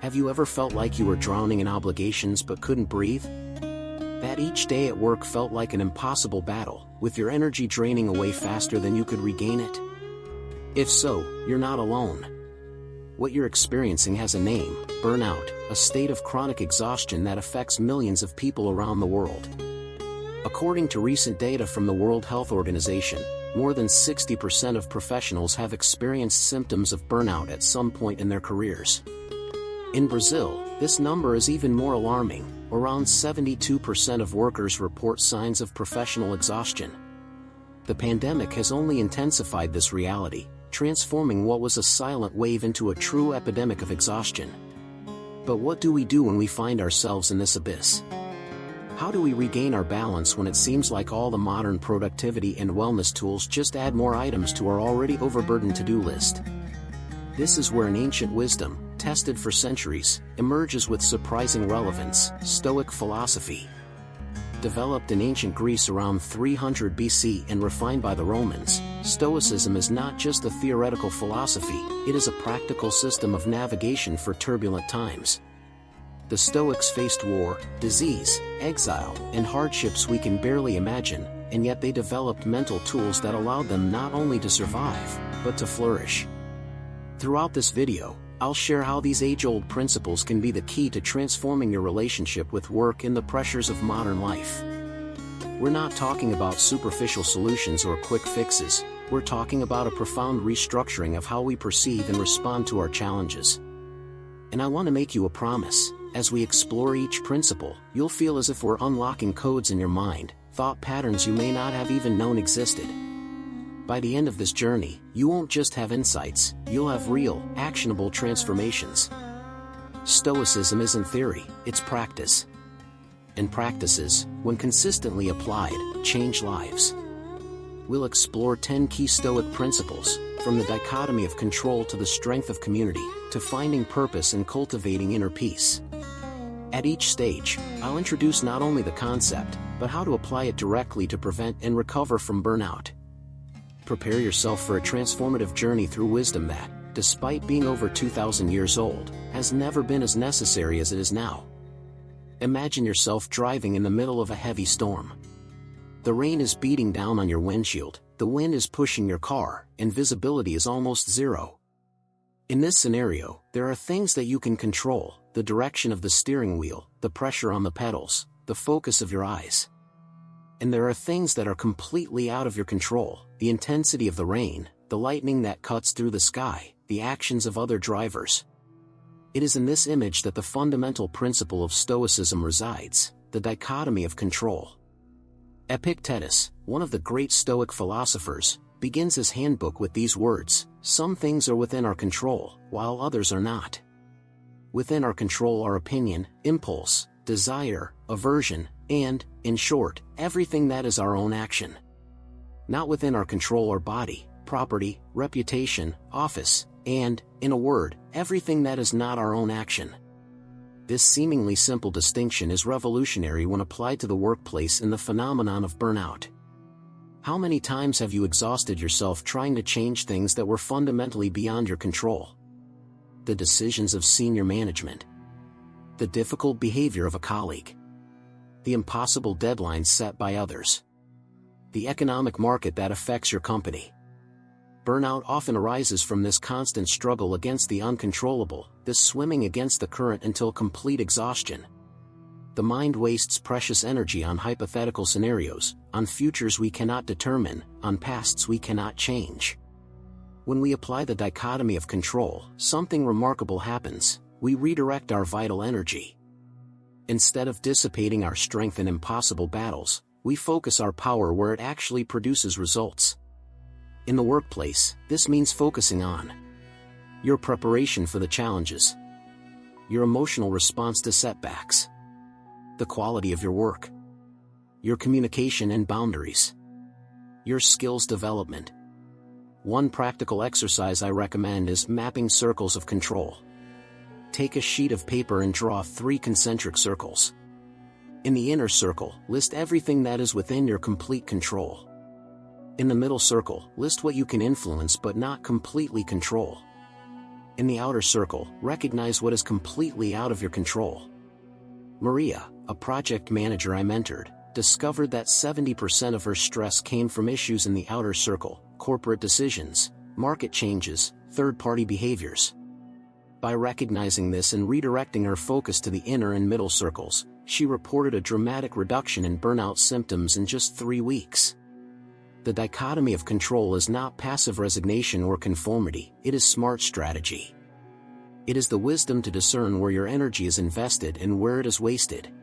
Have you ever felt like you were drowning in obligations but couldn't breathe? That each day at work felt like an impossible battle, with your energy draining away faster than you could regain it? If so, you're not alone. What you're experiencing has a name: burnout, a state of chronic exhaustion that affects millions of people around the world. According to recent data from the World Health Organization, more than 60% of professionals have experienced symptoms of burnout at some point in their careers. In Brazil, this number is even more alarming. Around 72% of workers report signs of professional exhaustion. The pandemic has only intensified this reality, transforming what was a silent wave into a true epidemic of exhaustion. But what do we do when we find ourselves in this abyss? How do we regain our balance when it seems like all the modern productivity and wellness tools just add more items to our already overburdened to-do list? This is where an ancient wisdom, tested for centuries, emerges with surprising relevance: Stoic philosophy. Developed in ancient Greece around 300 BC and refined by the Romans, Stoicism is not just a theoretical philosophy, it is a practical system of navigation for turbulent times. The Stoics faced war, disease, exile, and hardships we can barely imagine, and yet they developed mental tools that allowed them not only to survive, but to flourish. Throughout this video, I'll share how these age-old principles can be the key to transforming your relationship with work and the pressures of modern life. We're not talking about superficial solutions or quick fixes, we're talking about a profound restructuring of how we perceive and respond to our challenges. And I want to make you a promise: as we explore each principle, you'll feel as if we're unlocking codes in your mind, thought patterns you may not have even known existed. By the end of this journey, you won't just have insights, you'll have real, actionable transformations. Stoicism isn't theory, it's practice. And practices, when consistently applied, change lives. We'll explore 10 key Stoic principles, from the dichotomy of control to the strength of community, to finding purpose and cultivating inner peace. At each stage, I'll introduce not only the concept, but how to apply it directly to prevent and recover from burnout. Prepare yourself for a transformative journey through wisdom that, despite being over 2,000 years old, has never been as necessary as it is now. Imagine yourself driving in the middle of a heavy storm. The rain is beating down on your windshield, the wind is pushing your car, and visibility is almost zero. In this scenario, there are things that you can control: the direction of the steering wheel, the pressure on the pedals, the focus of your eyes. And there are things that are completely out of your control: the intensity of the rain, the lightning that cuts through the sky, the actions of other drivers. It is in this image that the fundamental principle of Stoicism resides: the dichotomy of control. Epictetus, one of the great Stoic philosophers, begins his handbook with these words: "Some things are within our control, while others are not." Within our control are opinion, impulse, desire, aversion, and, in short, everything that is our own action. Not within our control are body, property, reputation, office, and, in a word, everything that is not our own action. This seemingly simple distinction is revolutionary when applied to the workplace and the phenomenon of burnout. How many times have you exhausted yourself trying to change things that were fundamentally beyond your control? The decisions of senior management, the difficult behavior of a colleague, the impossible deadlines set by others, the economic market that affects your company. Burnout often arises from this constant struggle against the uncontrollable, this swimming against the current until complete exhaustion. The mind wastes precious energy on hypothetical scenarios, on futures we cannot determine, on pasts we cannot change. When we apply the dichotomy of control, something remarkable happens: we redirect our vital energy. Instead of dissipating our strength in impossible battles, we focus our power where it actually produces results. In the workplace, this means focusing on your preparation for the challenges, your emotional response to setbacks, the quality of your work, your communication and boundaries, your skills development. One practical exercise I recommend is mapping circles of control. Take a sheet of paper and draw 3 concentric circles. In the inner circle, list everything that is within your complete control. In the middle circle, list what you can influence but not completely control. In the outer circle, recognize what is completely out of your control. Maria, a project manager I mentored, discovered that 70% of her stress came from issues in the outer circle: corporate decisions, market changes, third-party behaviors. By recognizing this and redirecting her focus to the inner and middle circles, she reported a dramatic reduction in burnout symptoms in just 3 weeks. The dichotomy of control is not passive resignation or conformity, it is smart strategy. It is the wisdom to discern where your energy is invested and where it is wasted.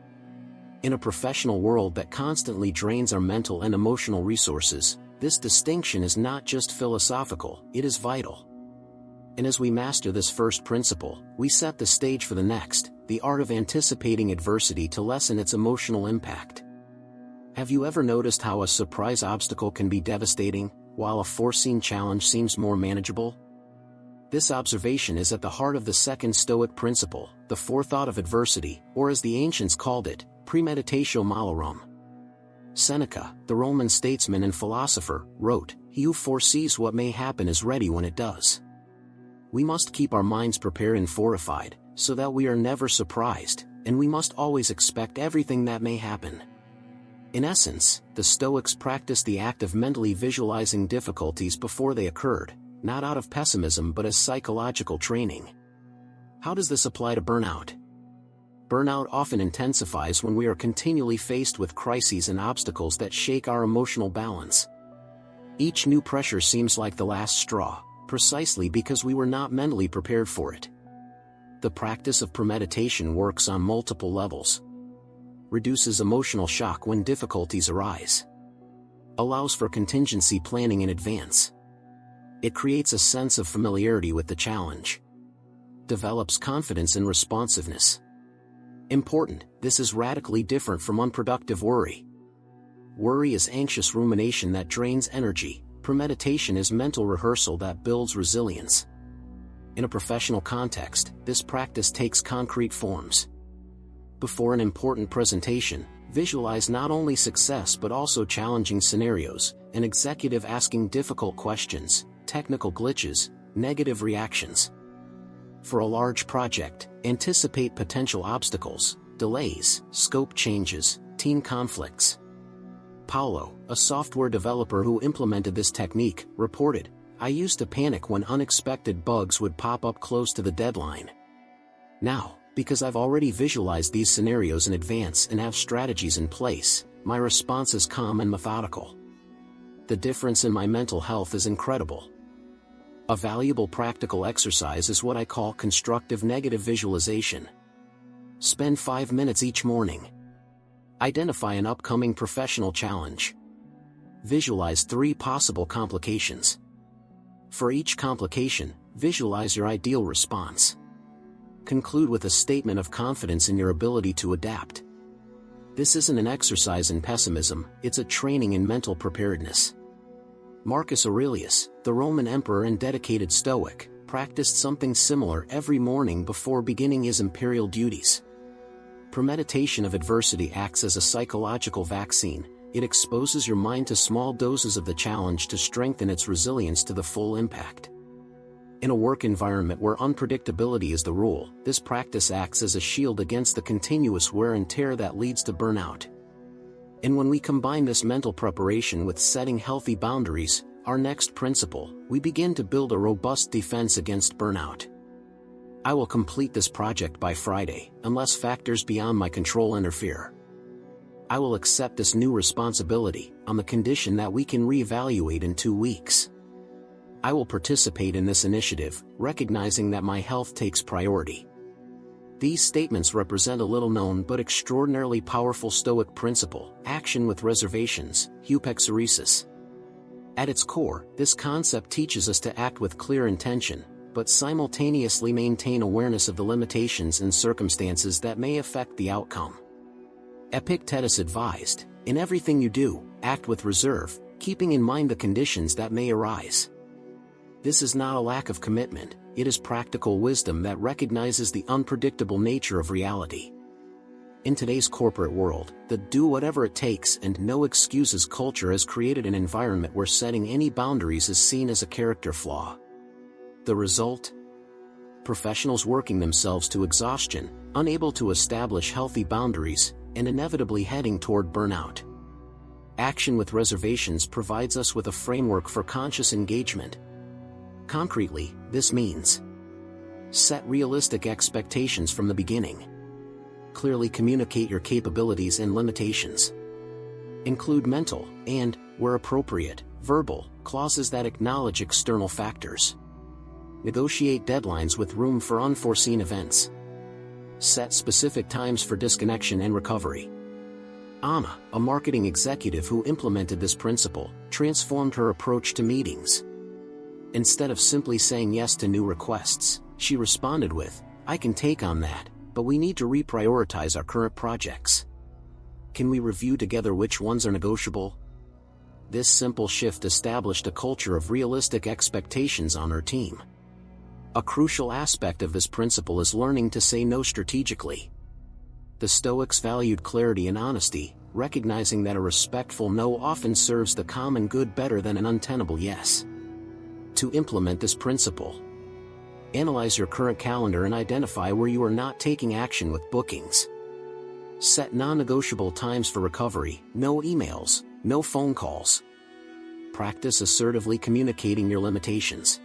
In a professional world that constantly drains our mental and emotional resources, this distinction is not just philosophical, it is vital. And as we master this first principle, we set the stage for the next, the art of anticipating adversity to lessen its emotional impact. Have you ever noticed how a surprise obstacle can be devastating, while a foreseen challenge seems more manageable? This observation is at the heart of the second Stoic principle, the forethought of adversity, or as the ancients called it, premeditatio malorum. Seneca, the Roman statesman and philosopher, wrote, "He who foresees what may happen is ready when it does." We must keep our minds prepared and fortified, so that we are never surprised, and we must always expect everything that may happen. In essence, the Stoics practiced the act of mentally visualizing difficulties before they occurred, not out of pessimism but as psychological training. How does this apply to burnout? Burnout often intensifies when we are continually faced with crises and obstacles that shake our emotional balance. Each new pressure seems like the last straw, precisely because we were not mentally prepared for it. The practice of premeditation works on multiple levels. Reduces emotional shock when difficulties arise. Allows for contingency planning in advance. It creates a sense of familiarity with the challenge. Develops confidence and responsiveness. Important, this is radically different from unproductive worry. Worry is anxious rumination that drains energy. Premeditation is mental rehearsal that builds resilience. In a professional context, this practice takes concrete forms. Before an important presentation, visualize not only success but also challenging scenarios, an executive asking difficult questions, technical glitches, negative reactions. For a large project, anticipate potential obstacles, delays, scope changes, team conflicts. Paulo, a software developer who implemented this technique, reported, "I used to panic when unexpected bugs would pop up close to the deadline. Now, because I've already visualized these scenarios in advance and have strategies in place, my response is calm and methodical. The difference in my mental health is incredible." A valuable practical exercise is what I call constructive negative visualization. Spend 5 minutes each morning. Identify an upcoming professional challenge. Visualize 3 possible complications. For each complication, visualize your ideal response. Conclude with a statement of confidence in your ability to adapt. This isn't an exercise in pessimism, it's a training in mental preparedness. Marcus Aurelius, the Roman emperor and dedicated Stoic, practiced something similar every morning before beginning his imperial duties. Premeditation of adversity acts as a psychological vaccine. It exposes your mind to small doses of the challenge to strengthen its resilience to the full impact. In a work environment where unpredictability is the rule, this practice acts as a shield against the continuous wear and tear that leads to burnout. And when we combine this mental preparation with setting healthy boundaries, our next principle, we begin to build a robust defense against burnout. I will complete this project by Friday, unless factors beyond my control interfere. I will accept this new responsibility, on the condition that we can reevaluate in 2 weeks. I will participate in this initiative, recognizing that my health takes priority. These statements represent a little-known but extraordinarily powerful Stoic principle, action with reservations, eupexeresis. At its core, this concept teaches us to act with clear intention, but simultaneously maintain awareness of the limitations and circumstances that may affect the outcome. Epictetus advised, "In everything you do, act with reserve, keeping in mind the conditions that may arise." This is not a lack of commitment, it is practical wisdom that recognizes the unpredictable nature of reality. In today's corporate world, the do whatever it takes and no excuses culture has created an environment where setting any boundaries is seen as a character flaw. The result? professionals working themselves to exhaustion, unable to establish healthy boundaries, and inevitably heading toward burnout. Action with reservations provides us with a framework for conscious engagement. Concretely, this means: set realistic expectations from the beginning. Clearly communicate your capabilities and limitations. Include mental, and, where appropriate, verbal, clauses that acknowledge external factors. Negotiate deadlines with room for unforeseen events. Set specific times for disconnection and recovery. Anna, a marketing executive who implemented this principle, transformed her approach to meetings. Instead of simply saying yes to new requests, she responded with, "I can take on that, but we need to reprioritize our current projects. Can we review together which ones are negotiable?" This simple shift established a culture of realistic expectations on her team. A crucial aspect of this principle is learning to say no strategically. The Stoics valued clarity and honesty, recognizing that a respectful no often serves the common good better than an untenable yes. To implement this principle, analyze your current calendar and identify where you are not taking action with bookings. Set non-negotiable times for recovery: no emails, no phone calls. Practice assertively communicating your limitations.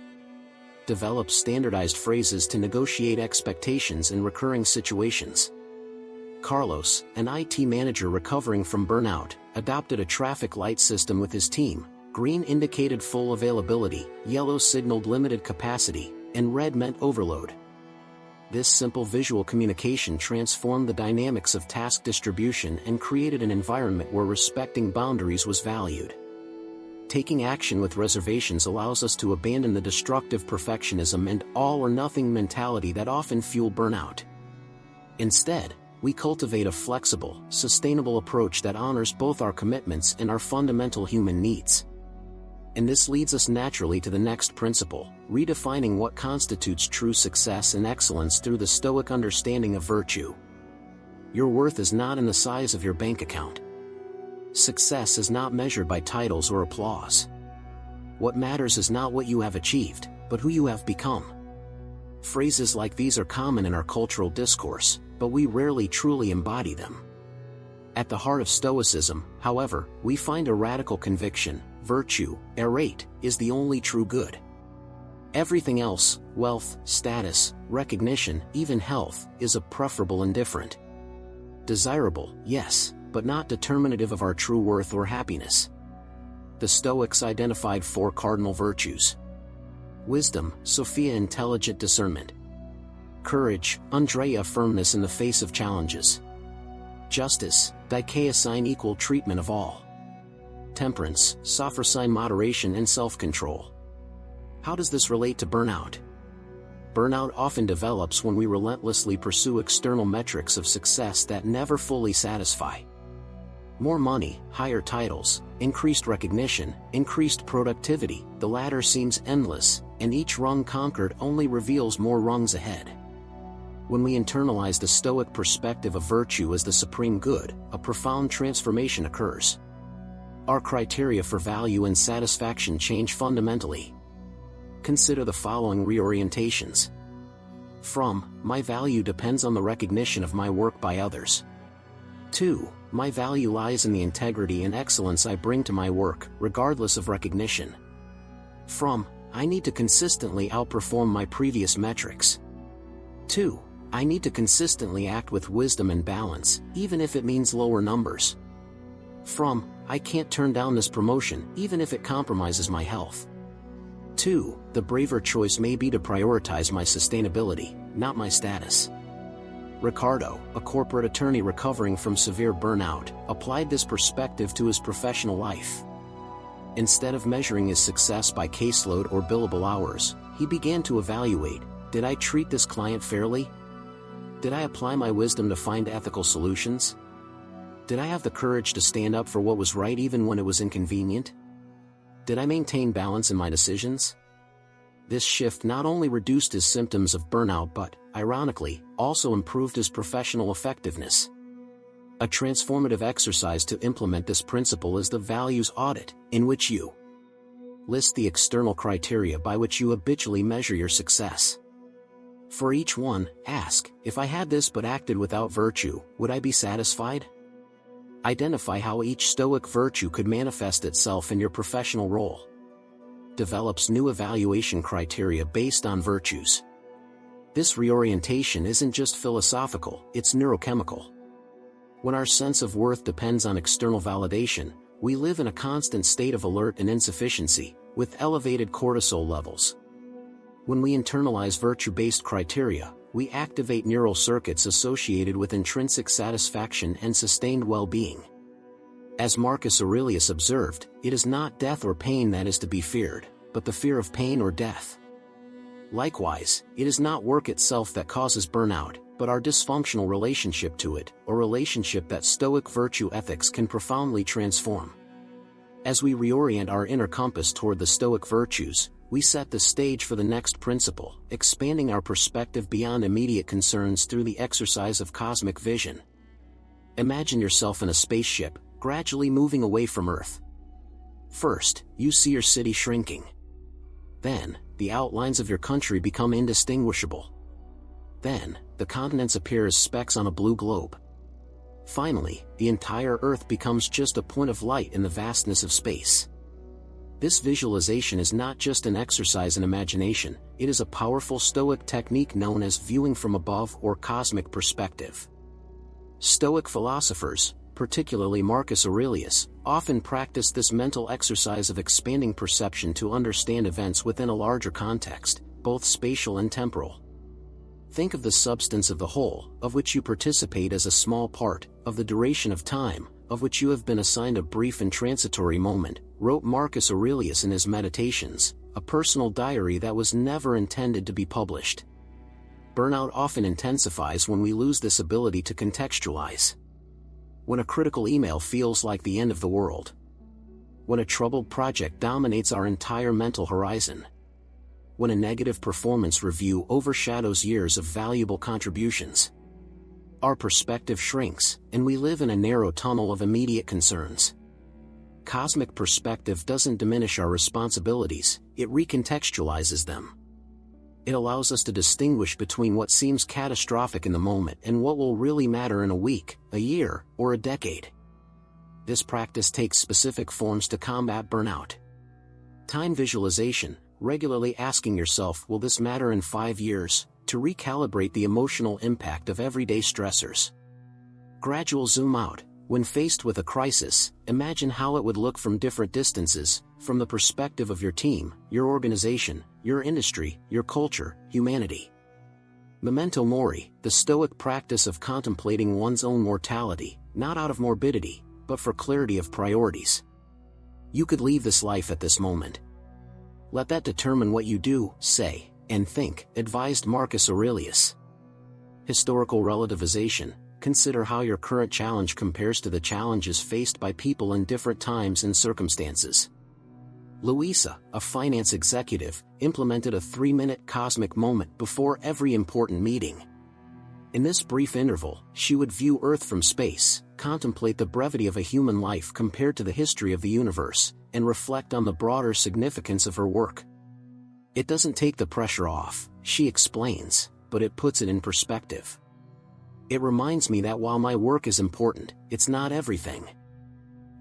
Develop standardized phrases to negotiate expectations in recurring situations. Carlos, an IT manager recovering from burnout, adopted a traffic light system with his team. Green indicated full availability, yellow signaled limited capacity, and red meant overload. This simple visual communication transformed the dynamics of task distribution and created an environment where respecting boundaries was valued. Taking action with reservations allows us to abandon the destructive perfectionism and all-or-nothing mentality that often fuel burnout. Instead, we cultivate a flexible, sustainable approach that honors both our commitments and our fundamental human needs. And this leads us naturally to the next principle: redefining what constitutes true success and excellence through the Stoic understanding of virtue. Your worth is not in the size of your bank account. Success is not measured by titles or applause. What matters is not what you have achieved, but who you have become. Phrases like these are common in our cultural discourse, but we rarely truly embody them. At the heart of Stoicism, however, we find a radical conviction: virtue, errate, is the only true good. Everything else, wealth, status, recognition, even health, is a preferable indifferent. Desirable, yes, but not determinative of our true worth or happiness. The Stoics identified 4 cardinal virtues: wisdom, Sophia, intelligent discernment; courage, Andrea, firmness in the face of challenges; justice, Dikeia, equal treatment of all; temperance, Sophrosyne, moderation and self-control. How does this relate to burnout? Burnout often develops when we relentlessly pursue external metrics of success that never fully satisfy. More money, higher titles, increased recognition, increased productivity, the ladder seems endless, and each rung conquered only reveals more rungs ahead. When we internalize the Stoic perspective of virtue as the supreme good, a profound transformation occurs. Our criteria for value and satisfaction change fundamentally. Consider the following reorientations. From, my value depends on the recognition of my work by others. To, my value lies in the integrity and excellence I bring to my work, regardless of recognition. From, I need to consistently outperform my previous metrics. To, I need to consistently act with wisdom and balance, even if it means lower numbers. From, I can't turn down this promotion, even if it compromises my health. To, the braver choice may be to prioritize my sustainability, not my status. Ricardo, a corporate attorney recovering from severe burnout, applied this perspective to his professional life. Instead of measuring his success by caseload or billable hours, he began to evaluate: did I treat this client fairly? Did I apply my wisdom to find ethical solutions? Did I have the courage to stand up for what was right even when it was inconvenient? Did I maintain balance in my decisions? This shift not only reduced his symptoms of burnout but, ironically, also improved his professional effectiveness. A transformative exercise to implement this principle is the values audit, in which you list the external criteria by which you habitually measure your success. For each one, ask, if I had this but acted without virtue, would I be satisfied? Identify how each Stoic virtue could manifest itself in your professional role. Develops new evaluation criteria based on virtues. This reorientation isn't just philosophical, it's neurochemical. When our sense of worth depends on external validation, we live in a constant state of alert and insufficiency, with elevated cortisol levels. When we internalize virtue-based criteria, we activate neural circuits associated with intrinsic satisfaction and sustained well-being. As Marcus Aurelius observed, it is not death or pain that is to be feared, but the fear of pain or death. Likewise, it is not work itself that causes burnout, but our dysfunctional relationship to it, a relationship that Stoic virtue ethics can profoundly transform. As we reorient our inner compass toward the Stoic virtues, we set the stage for the next principle, expanding our perspective beyond immediate concerns through the exercise of cosmic vision. Imagine yourself in a spaceship, gradually moving away from Earth. First, you see your city shrinking. Then, the outlines of your country become indistinguishable. Then, the continents appear as specks on a blue globe. Finally, the entire Earth becomes just a point of light in the vastness of space. This visualization is not just an exercise in imagination, it is a powerful Stoic technique known as viewing from above or cosmic perspective. Stoic philosophers, particularly Marcus Aurelius, often practice this mental exercise of expanding perception to understand events within a larger context, both spatial and temporal. Think of the substance of the whole, of which you participate as a small part, of the duration of time, of which you have been assigned a brief and transitory moment, wrote Marcus Aurelius in his Meditations, a personal diary that was never intended to be published. Burnout often intensifies when we lose this ability to contextualize. When a critical email feels like the end of the world. When a troubled project dominates our entire mental horizon. When a negative performance review overshadows years of valuable contributions. Our perspective shrinks, and we live in a narrow tunnel of immediate concerns. Cosmic perspective doesn't diminish our responsibilities, it recontextualizes them. It allows us to distinguish between what seems catastrophic in the moment and what will really matter in a week, a year, or a decade. This practice takes specific forms to combat burnout. Time visualization, regularly asking yourself, will this matter in 5 years, to recalibrate the emotional impact of everyday stressors. Gradual zoom out. When faced with a crisis, imagine how it would look from different distances, from the perspective of your team, your organization, your industry, your culture, humanity. Memento mori, the Stoic practice of contemplating one's own mortality, not out of morbidity, but for clarity of priorities. You could leave this life at this moment. Let that determine what you do, say, and think, advised Marcus Aurelius. Historical relativization. Consider how your current challenge compares to the challenges faced by people in different times and circumstances. Louisa, a finance executive, implemented a 3-minute cosmic moment before every important meeting. In this brief interval, she would view Earth from space, contemplate the brevity of a human life compared to the history of the universe, and reflect on the broader significance of her work. It doesn't take the pressure off, she explains, but it puts it in perspective. It reminds me that while my work is important, it's not everything.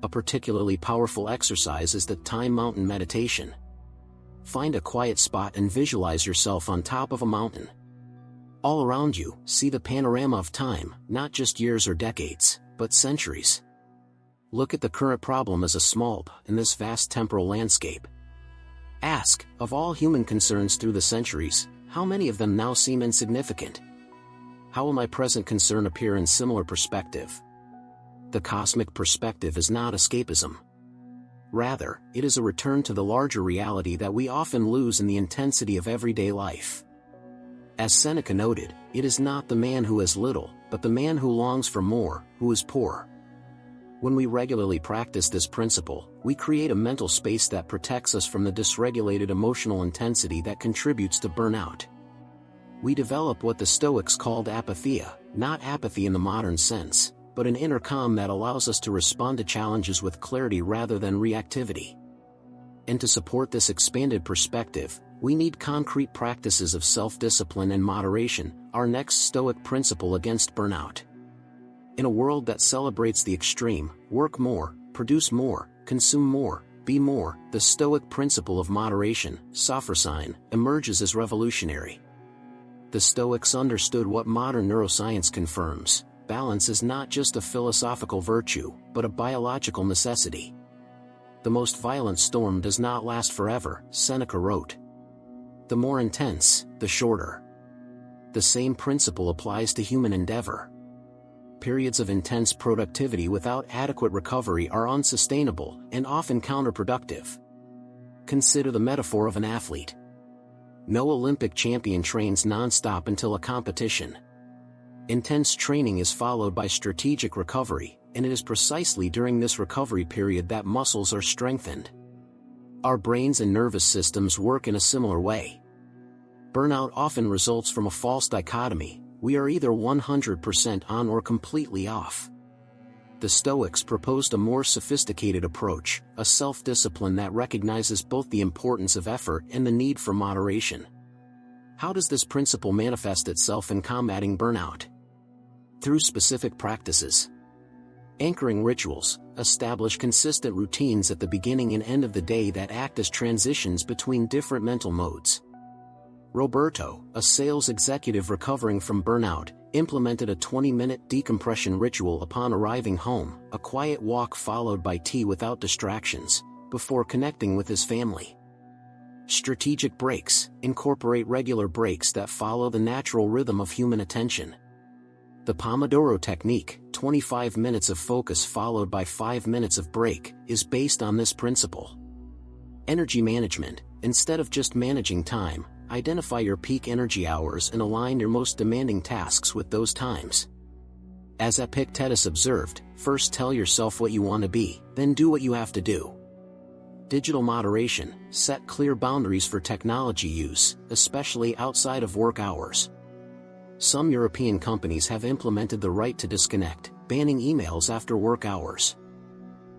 A particularly powerful exercise is the time mountain meditation. Find a quiet spot and visualize yourself on top of a mountain. All around you, see the panorama of time, not just years or decades, but centuries. Look at the current problem as a small p in this vast temporal landscape. Ask, of all human concerns through the centuries, how many of them now seem insignificant? How will my present concern appear in similar perspective? The cosmic perspective is not escapism. Rather, it is a return to the larger reality that we often lose in the intensity of everyday life. As Seneca noted, it is not the man who has little, but the man who longs for more, who is poor. When we regularly practice this principle, we create a mental space that protects us from the dysregulated emotional intensity that contributes to burnout. We develop what the Stoics called apatheia, not apathy in the modern sense, but an inner calm that allows us to respond to challenges with clarity rather than reactivity. And to support this expanded perspective, We need concrete practices of self-discipline and moderation, our next Stoic principle against burnout. In a world that celebrates the extreme, work more, produce more, consume more, be more, the Stoic principle of moderation, sophrosyne, emerges as revolutionary. The Stoics understood what modern neuroscience confirms: balance is not just a philosophical virtue, but a biological necessity. The most violent storm does not last forever, Seneca wrote. The more intense, the shorter. The same principle applies to human endeavor. Periods of intense productivity without adequate recovery are unsustainable and often counterproductive. Consider the metaphor of an athlete. No Olympic champion trains non-stop until a competition. Intense training is followed by strategic recovery, and it is precisely during this recovery period that muscles are strengthened. Our brains and nervous systems work in a similar way. Burnout often results from a false dichotomy: we are either 100% on or completely off. The Stoics proposed a more sophisticated approach, a self-discipline that recognizes both the importance of effort and the need for moderation. How does this principle manifest itself in combating burnout? Through specific practices. Anchoring rituals: establish consistent routines at the beginning and end of the day that act as transitions between different mental modes. Roberto, a sales executive recovering from burnout, implemented a 20-minute decompression ritual upon arriving home, a quiet walk followed by tea without distractions, before connecting with his family. Strategic breaks: incorporate regular breaks that follow the natural rhythm of human attention. The Pomodoro technique, 25 minutes of focus followed by 5 minutes of break, is based on this principle. Energy management: instead of just managing time, identify your peak energy hours and align your most demanding tasks with those times. As Epictetus observed, first tell yourself what you want to be, then do what you have to do. Digital moderation: set clear boundaries for technology use, especially outside of work hours. Some European companies have implemented the right to disconnect, banning emails after work hours.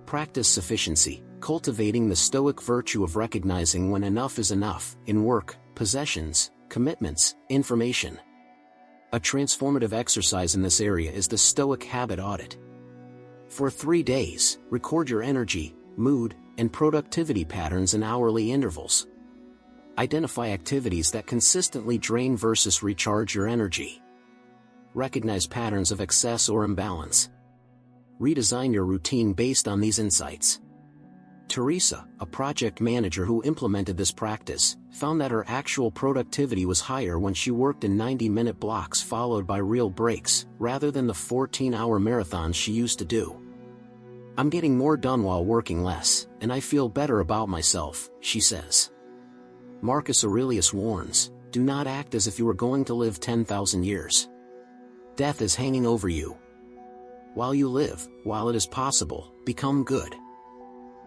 Practice sufficiency: cultivating the Stoic virtue of recognizing when enough is enough, in work, possessions, commitments, information. A transformative exercise in this area is the Stoic habit audit. For 3 days, record your energy, mood, and productivity patterns in hourly intervals. Identify activities that consistently drain versus recharge your energy. Recognize patterns of excess or imbalance. Redesign your routine based on these insights. Teresa, a project manager who implemented this practice, found that her actual productivity was higher when she worked in 90-minute blocks followed by real breaks, rather than the 14-hour marathons she used to do. "I'm getting more done while working less, and I feel better about myself," she says. Marcus Aurelius warns, "Do not act as if you were going to live 10,000 years. Death is hanging over you. While you live, while it is possible, become good."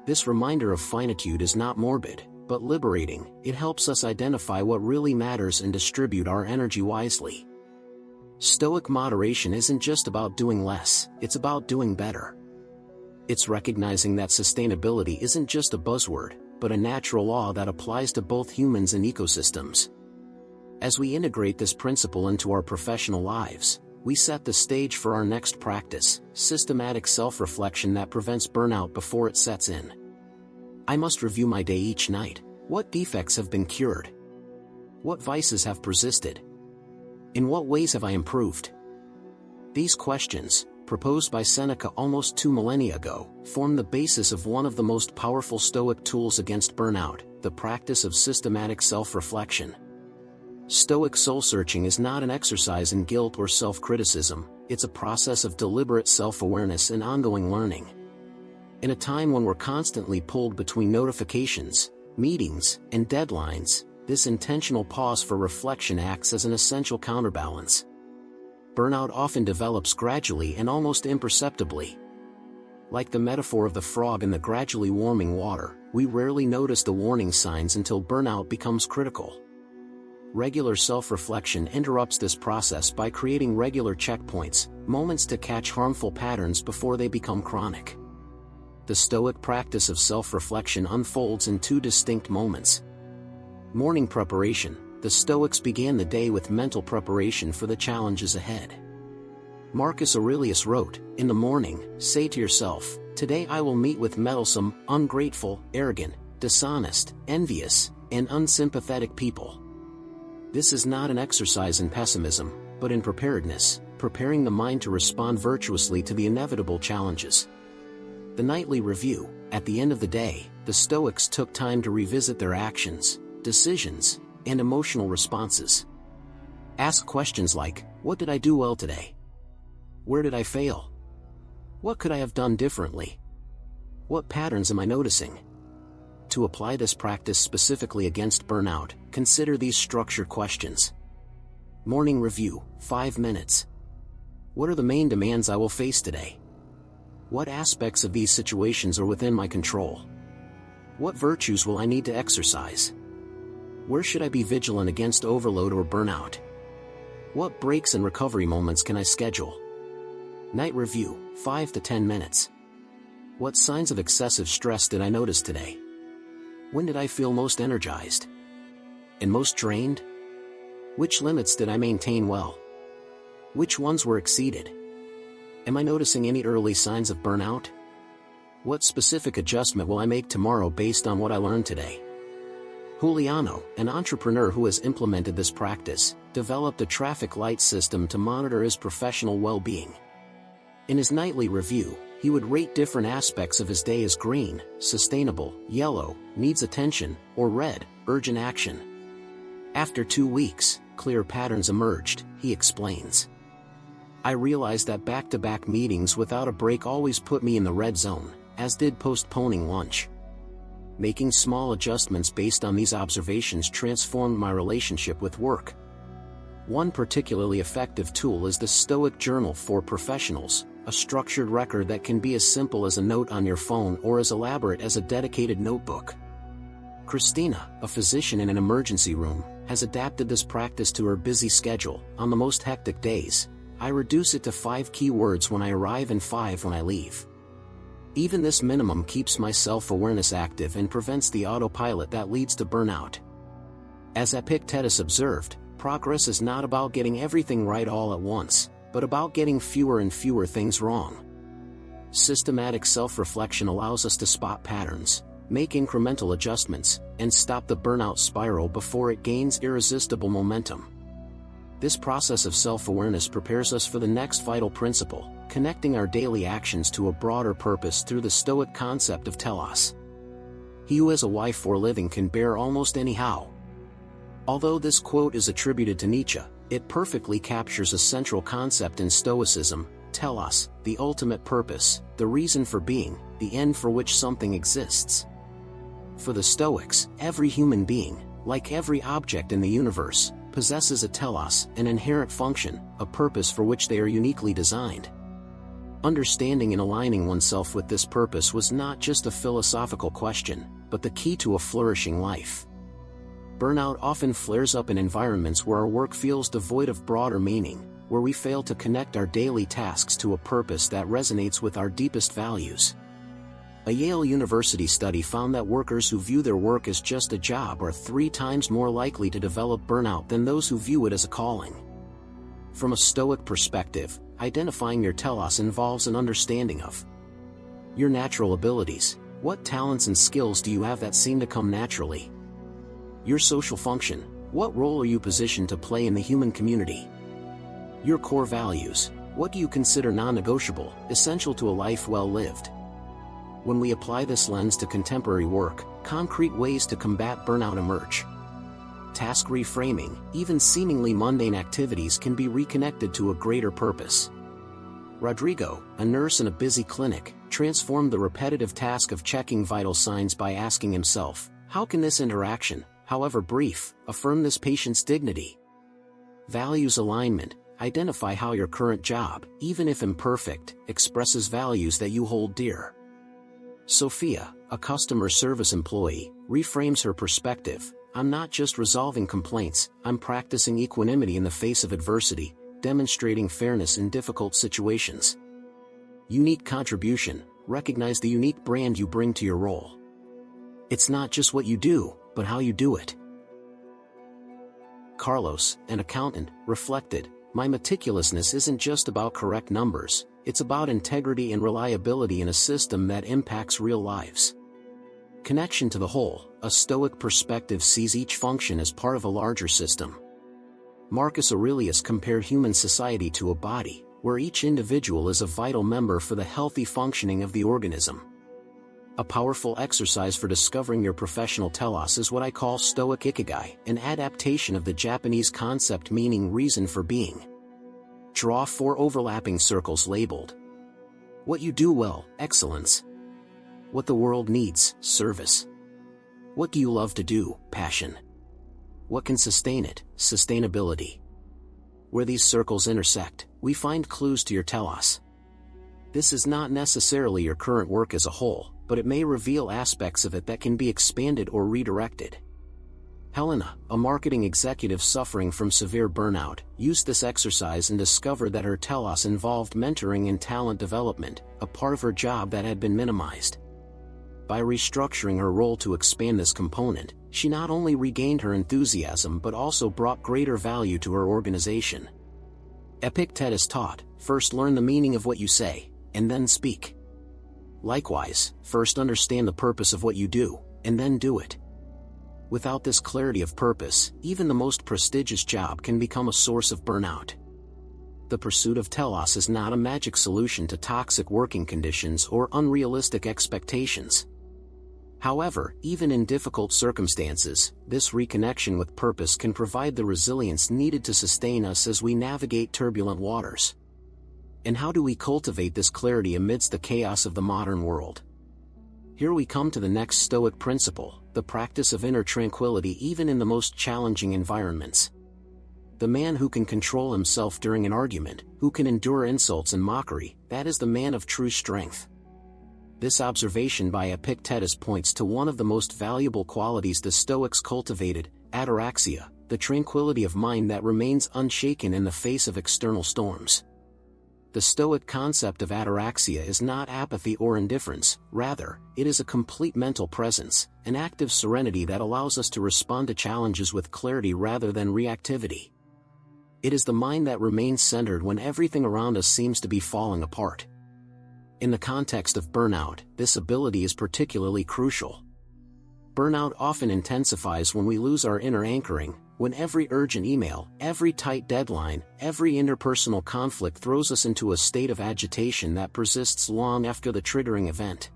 This reminder of finitude is not morbid, but liberating. It helps us identify what really matters and distribute our energy wisely. Stoic moderation isn't just about doing less, it's about doing better. It's recognizing that sustainability isn't just a buzzword, but a natural law that applies to both humans and ecosystems. As we integrate this principle into our professional lives, we set the stage for our next practice: systematic self-reflection that prevents burnout before it sets in. I must review my day each night. What defects have been cured? What vices have persisted? In what ways have I improved? These questions, proposed by Seneca almost 2 millennia ago, form the basis of one of the most powerful Stoic tools against burnout: the practice of systematic self-reflection. Stoic soul-searching is not an exercise in guilt or self-criticism, it's a process of deliberate self-awareness and ongoing learning. In a time when we're constantly pulled between notifications, meetings, and deadlines, this intentional pause for reflection acts as an essential counterbalance. Burnout often develops gradually and almost imperceptibly. Like the metaphor of the frog in the gradually warming water, we rarely notice the warning signs until burnout becomes critical. Regular self-reflection interrupts this process by creating regular checkpoints, moments to catch harmful patterns before they become chronic. The Stoic practice of self-reflection unfolds in 2 distinct moments. Morning preparation. The Stoics began the day with mental preparation for the challenges ahead. Marcus Aurelius wrote, "In the morning, say to yourself, 'Today I will meet with meddlesome, ungrateful, arrogant, dishonest, envious, and unsympathetic people.'" This is not an exercise in pessimism, but in preparedness, preparing the mind to respond virtuously to the inevitable challenges. The nightly review. At the end of the day, the Stoics took time to revisit their actions, decisions, and emotional responses. Ask questions like, "What did I do well today? Where did I fail? What could I have done differently? What patterns am I noticing?" To apply this practice specifically against burnout, consider these structured questions. Morning review, 5 minutes. What are the main demands I will face today? What aspects of these situations are within my control? What virtues will I need to exercise? Where should I be vigilant against overload or burnout? What breaks and recovery moments can I schedule? Night review, 5 to 10 minutes. What signs of excessive stress did I notice today? When did I feel most energized? And most drained? Which limits did I maintain well? Which ones were exceeded? Am I noticing any early signs of burnout? What specific adjustment will I make tomorrow based on what I learned today? Juliano, an entrepreneur who has implemented this practice, developed a traffic light system to monitor his professional well-being. In his nightly review, he would rate different aspects of his day as green, sustainable, yellow, needs attention, or red, urgent action. After 2 weeks, clear patterns emerged, he explains. I realized that back-to-back meetings without a break always put me in the red zone, as did postponing lunch. Making small adjustments based on these observations transformed my relationship with work. One particularly effective tool is the Stoic Journal for Professionals, a structured record that can be as simple as a note on your phone or as elaborate as a dedicated notebook. Christina, a physician in an emergency room, has adapted this practice to her busy schedule. On the most hectic days, I reduce it to 5 key words when I arrive and 5 when I leave. Even this minimum keeps my self-awareness active and prevents the autopilot that leads to burnout. As Epictetus observed, progress is not about getting everything right all at once, but about getting fewer and fewer things wrong. Systematic self-reflection allows us to spot patterns, make incremental adjustments, and stop the burnout spiral before it gains irresistible momentum. This process of self-awareness prepares us for the next vital principle, connecting our daily actions to a broader purpose through the Stoic concept of telos. He who has a wife for a living can bear almost anyhow. Although this quote is attributed to Nietzsche, it perfectly captures a central concept in Stoicism, telos, the ultimate purpose, the reason for being, the end for which something exists. For the Stoics, every human being, like every object in the universe, possesses a telos, an inherent function, a purpose for which they are uniquely designed. Understanding and aligning oneself with this purpose was not just a philosophical question, but the key to a flourishing life. Burnout often flares up in environments where our work feels devoid of broader meaning, where we fail to connect our daily tasks to a purpose that resonates with our deepest values. A Yale University study found that workers who view their work as just a job are 3 times more likely to develop burnout than those who view it as a calling. From a Stoic perspective, identifying your telos involves an understanding of your natural abilities. What talents and skills do you have that seem to come naturally? Your social function. What role are you positioned to play in the human community? Your core values. What do you consider non-negotiable, essential to a life well lived? When we apply this lens to contemporary work, concrete ways to combat burnout emerge. Task reframing. Even seemingly mundane activities can be reconnected to a greater purpose. Rodrigo, a nurse in a busy clinic, transformed the repetitive task of checking vital signs by asking himself, how can this interaction, however brief, affirm this patient's dignity? Values alignment. Identify how your current job, even if imperfect, expresses values that you hold dear. Sophia, a customer service employee, reframes her perspective. I'm not just resolving complaints, I'm practicing equanimity in the face of adversity, demonstrating fairness in difficult situations. Unique contribution. Recognize the unique brand you bring to your role. It's not just what you do, but how you do it. Carlos, an accountant, reflected, "My meticulousness isn't just about correct numbers, it's about integrity and reliability in a system that impacts real lives." Connection to the whole, a Stoic perspective sees each function as part of a larger system. Marcus Aurelius compared human society to a body, where each individual is a vital member for the healthy functioning of the organism. A powerful exercise for discovering your professional telos is what I call Stoic Ikigai, an adaptation of the Japanese concept meaning reason for being. Draw 4 overlapping circles labeled: what you do well, excellence; what the world needs, service; what do you love to do, passion; what can sustain it, sustainability. Where these circles intersect, we find clues to your telos. This is not necessarily your current work as a whole, but it may reveal aspects of it that can be expanded or redirected. Helena, a marketing executive suffering from severe burnout, used this exercise and discovered that her telos involved mentoring and talent development, a part of her job that had been minimized. By restructuring her role to expand this component, she not only regained her enthusiasm but also brought greater value to her organization. Epictetus taught, "First learn the meaning of what you say, and then speak." Likewise, first understand the purpose of what you do, and then do it. Without this clarity of purpose, even the most prestigious job can become a source of burnout. The pursuit of telos is not a magic solution to toxic working conditions or unrealistic expectations. However, even in difficult circumstances, this reconnection with purpose can provide the resilience needed to sustain us as we navigate turbulent waters. And how do we cultivate this clarity amidst the chaos of the modern world? Here we come to the next Stoic principle, the practice of inner tranquility even in the most challenging environments. The man who can control himself during an argument, who can endure insults and mockery, that is the man of true strength. This observation by Epictetus points to one of the most valuable qualities the Stoics cultivated, ataraxia, the tranquility of mind that remains unshaken in the face of external storms. The Stoic concept of ataraxia is not apathy or indifference, rather, it is a complete mental presence, an active serenity that allows us to respond to challenges with clarity rather than reactivity. It is the mind that remains centered when everything around us seems to be falling apart. In the context of burnout, this ability is particularly crucial. Burnout often intensifies when we lose our inner anchoring, when every urgent email, every tight deadline, every interpersonal conflict throws us into a state of agitation that persists long after the triggering event.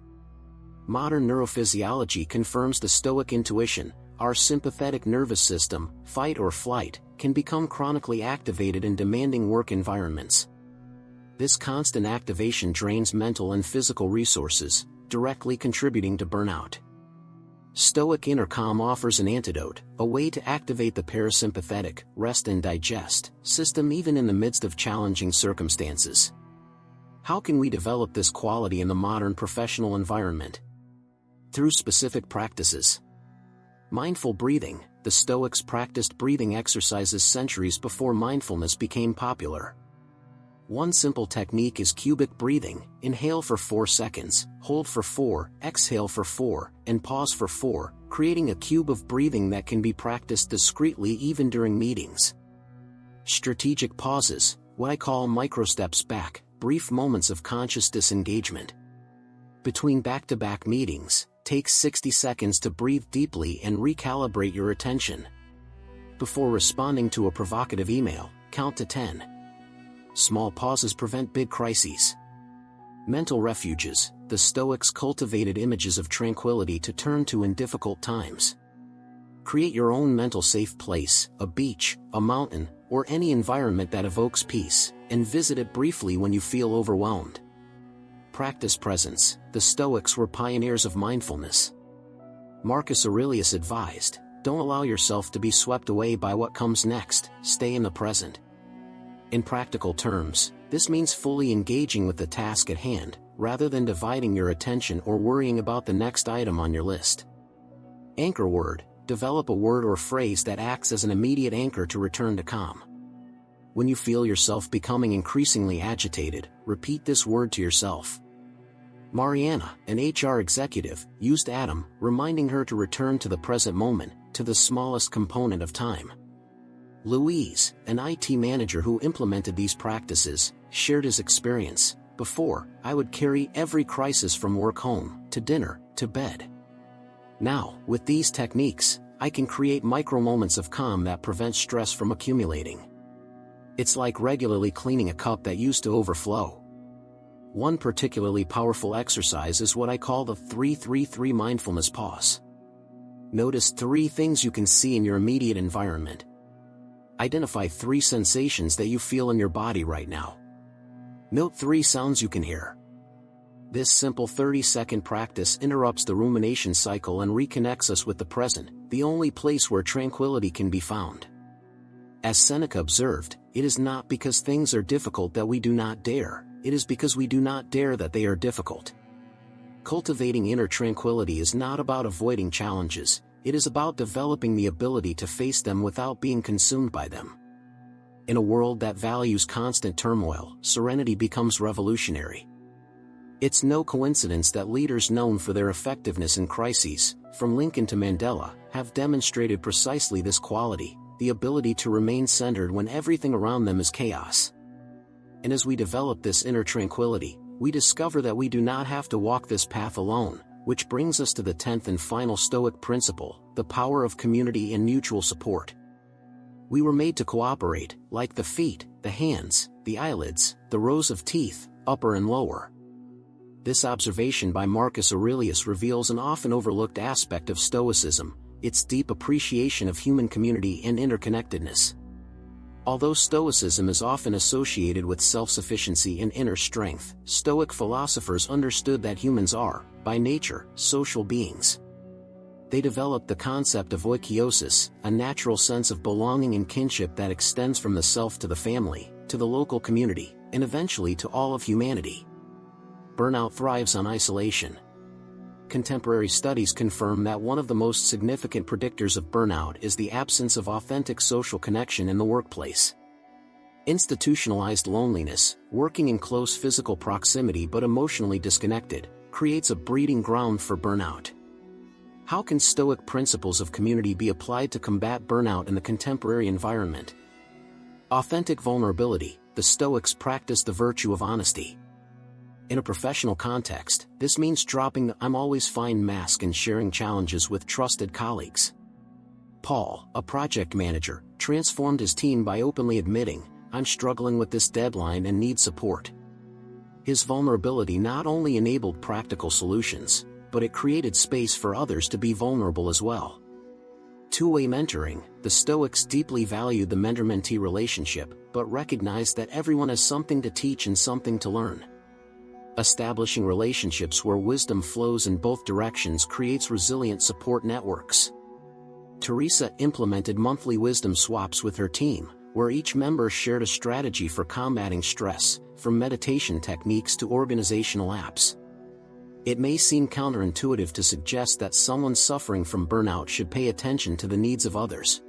Modern neurophysiology confirms the Stoic intuition: our sympathetic nervous system, fight or flight, can become chronically activated in demanding work environments. This constant activation drains mental and physical resources, directly contributing to burnout. Stoic inner calm offers an antidote, a way to activate the parasympathetic, rest and digest, system even in the midst of challenging circumstances. How can we develop this quality in the modern professional environment? Through specific practices. Mindful breathing. The Stoics practiced breathing exercises centuries before mindfulness became popular. One simple technique is cubic breathing: inhale for 4 seconds, hold for 4, exhale for 4, and pause for 4, creating a cube of breathing that can be practiced discreetly even during meetings. Strategic pauses, what I call microsteps back, brief moments of conscious disengagement. Between back-to-back meetings, take 60 seconds to breathe deeply and recalibrate your attention. Before responding to a provocative email, count to 10. Small pauses prevent big crises. Mental refuges. The Stoics cultivated images of tranquility to turn to in difficult times. Create your own mental safe place, a beach, a mountain, or any environment that evokes peace, and visit it briefly when you feel overwhelmed. Practice presence. The Stoics were pioneers of mindfulness. Marcus Aurelius advised, "Don't allow yourself to be swept away by what comes next, stay in the present." In practical terms, this means fully engaging with the task at hand, rather than dividing your attention or worrying about the next item on your list. Anchor word. Develop a word or phrase that acts as an immediate anchor to return to calm. When you feel yourself becoming increasingly agitated, repeat this word to yourself. Mariana, an HR executive, used Atom, reminding her to return to the present moment, to the smallest component of time. Louise, an IT manager who implemented these practices, shared his experience. Before, I would carry every crisis from work home, to dinner, to bed. Now, with these techniques, I can create micro moments of calm that prevent stress from accumulating. It's like regularly cleaning a cup that used to overflow. One particularly powerful exercise is what I call the 3-3-3 mindfulness pause. Notice 3 things you can see in your immediate environment. Identify 3 sensations that you feel in your body right now. Note 3 sounds you can hear. This simple 30-second practice interrupts the rumination cycle and reconnects us with the present, the only place where tranquility can be found. As Seneca observed, it is not because things are difficult that we do not dare, it is because we do not dare that they are difficult. Cultivating inner tranquility is not about avoiding challenges, it is about developing the ability to face them without being consumed by them. In a world that values constant turmoil, serenity becomes revolutionary. It's no coincidence that leaders known for their effectiveness in crises, from Lincoln to Mandela, have demonstrated precisely this quality, the ability to remain centered when everything around them is chaos. And as we develop this inner tranquility, we discover that we do not have to walk this path alone, which brings us to the 10th and final Stoic principle, the power of community and mutual support. We were made to cooperate, like the feet, the hands, the eyelids, the rows of teeth, upper and lower. This observation by Marcus Aurelius reveals an often overlooked aspect of Stoicism, its deep appreciation of human community and interconnectedness. Although Stoicism is often associated with self-sufficiency and inner strength, Stoic philosophers understood that humans are, by nature, social beings. They developed the concept of oikiosis, a natural sense of belonging and kinship that extends from the self to the family, to the local community, and eventually to all of humanity. Burnout thrives on isolation. Contemporary studies confirm that one of the most significant predictors of burnout is the absence of authentic social connection in the workplace. Institutionalized loneliness, working in close physical proximity but emotionally disconnected, creates a breeding ground for burnout. How can Stoic principles of community be applied to combat burnout in the contemporary environment? Authentic vulnerability. The Stoics practice the virtue of honesty. In a professional context, this means dropping the "I'm always fine" mask and sharing challenges with trusted colleagues. Paul, a project manager, transformed his team by openly admitting, "I'm struggling with this deadline and need support." His vulnerability not only enabled practical solutions, but it created space for others to be vulnerable as well. Two-way mentoring. The Stoics deeply valued the mentor-mentee relationship, but recognized that everyone has something to teach and something to learn. Establishing relationships where wisdom flows in both directions creates resilient support networks. Teresa implemented monthly wisdom swaps with her team, where each member shared a strategy for combating stress, from meditation techniques to organizational apps. It may seem counterintuitive to suggest that someone suffering from burnout should pay attention to the needs of others.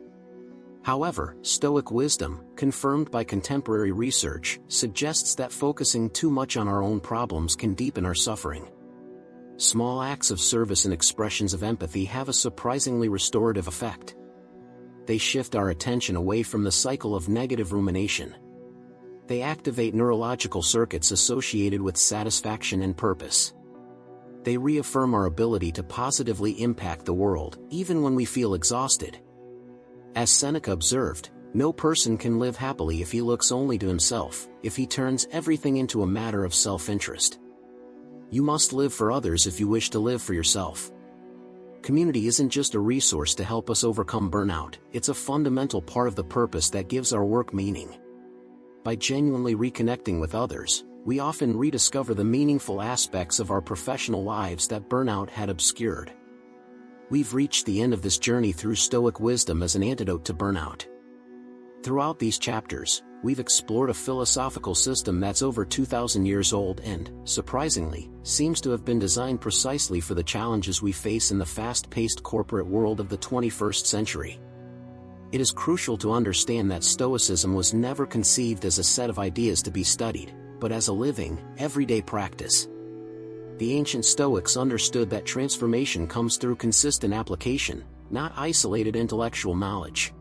However, Stoic wisdom, confirmed by contemporary research, suggests that focusing too much on our own problems can deepen our suffering. Small acts of service and expressions of empathy have a surprisingly restorative effect. They shift our attention away from the cycle of negative rumination. They activate neurological circuits associated with satisfaction and purpose. They reaffirm our ability to positively impact the world, even when we feel exhausted. As Seneca observed, no person can live happily if he looks only to himself, if he turns everything into a matter of self-interest. You must live for others if you wish to live for yourself. Community isn't just a resource to help us overcome burnout, it's a fundamental part of the purpose that gives our work meaning. By genuinely reconnecting with others, we often rediscover the meaningful aspects of our professional lives that burnout had obscured. We've reached the end of this journey through Stoic wisdom as an antidote to burnout. Throughout these chapters, we've explored a philosophical system that's over 2,000 years old and, surprisingly, seems to have been designed precisely for the challenges we face in the fast-paced corporate world of the 21st century. It is crucial to understand that Stoicism was never conceived as a set of ideas to be studied, but as a living, everyday practice. The ancient Stoics understood that transformation comes through consistent application, not isolated intellectual knowledge.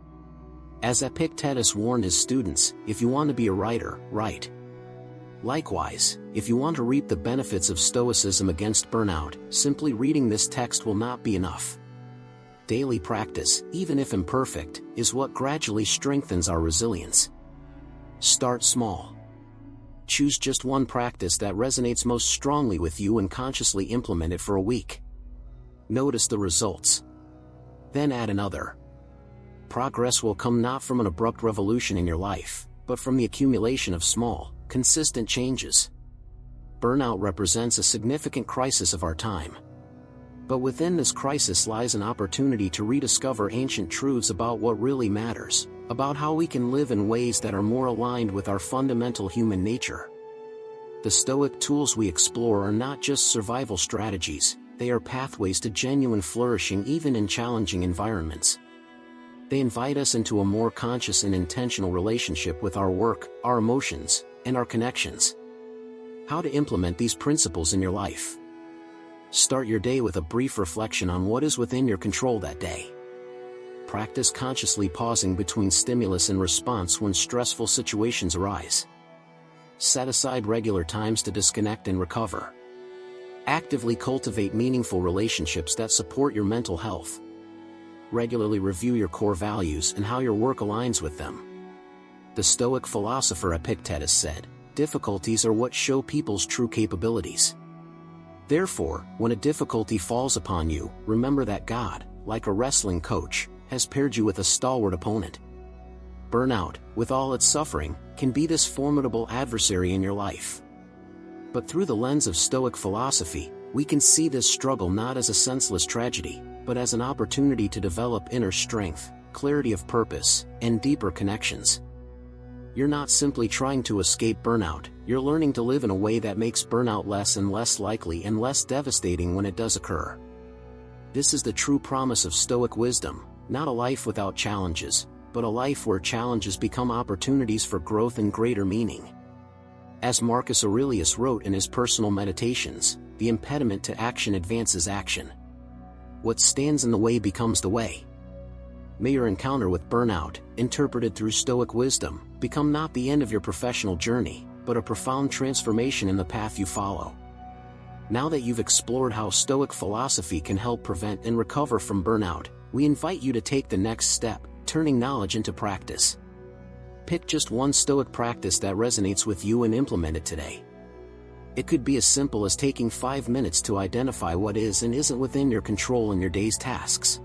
As Epictetus warned his students, if you want to be a writer, write. Likewise, if you want to reap the benefits of Stoicism against burnout, simply reading this text will not be enough. Daily practice, even if imperfect, is what gradually strengthens our resilience. Start small. Choose just one practice that resonates most strongly with you and consciously implement it for a week. Notice the results. Then add another. Progress will come not from an abrupt revolution in your life, but from the accumulation of small, consistent changes. Burnout represents a significant crisis of our time. But within this crisis lies an opportunity to rediscover ancient truths about what really matters, about how we can live in ways that are more aligned with our fundamental human nature. The Stoic tools we explore are not just survival strategies, they are pathways to genuine flourishing even in challenging environments. They invite us into a more conscious and intentional relationship with our work, our emotions, and our connections. How to implement these principles in your life. Start your day with a brief reflection on what is within your control that day. Practice consciously pausing between stimulus and response when stressful situations arise. Set aside regular times to disconnect and recover. Actively cultivate meaningful relationships that support your mental health. Regularly review your core values and how your work aligns with them. The Stoic philosopher Epictetus said, "Difficulties are what show people's true capabilities." Therefore, when a difficulty falls upon you, remember that God, like a wrestling coach, has paired you with a stalwart opponent. Burnout, with all its suffering, can be this formidable adversary in your life. But through the lens of Stoic philosophy, we can see this struggle not as a senseless tragedy, but as an opportunity to develop inner strength, clarity of purpose, and deeper connections. You're not simply trying to escape burnout, you're learning to live in a way that makes burnout less and less likely and less devastating when it does occur. This is the true promise of Stoic wisdom, not a life without challenges, but a life where challenges become opportunities for growth and greater meaning. As Marcus Aurelius wrote in his personal meditations, the impediment to action advances action. What stands in the way becomes the way. May your encounter with burnout, interpreted through Stoic wisdom, become not the end of your professional journey, but a profound transformation in the path you follow. Now that you've explored how Stoic philosophy can help prevent and recover from burnout, we invite you to take the next step, turning knowledge into practice. Pick just one Stoic practice that resonates with you and implement it today. It could be as simple as taking 5 minutes to identify what is and isn't within your control in your day's tasks.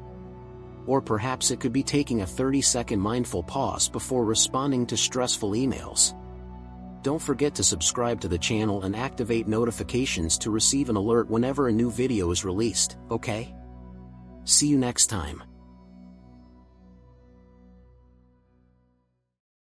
Or perhaps it could be taking a 30-second mindful pause before responding to stressful emails. Don't forget to subscribe to the channel and activate notifications to receive an alert whenever a new video is released, okay? See you next time.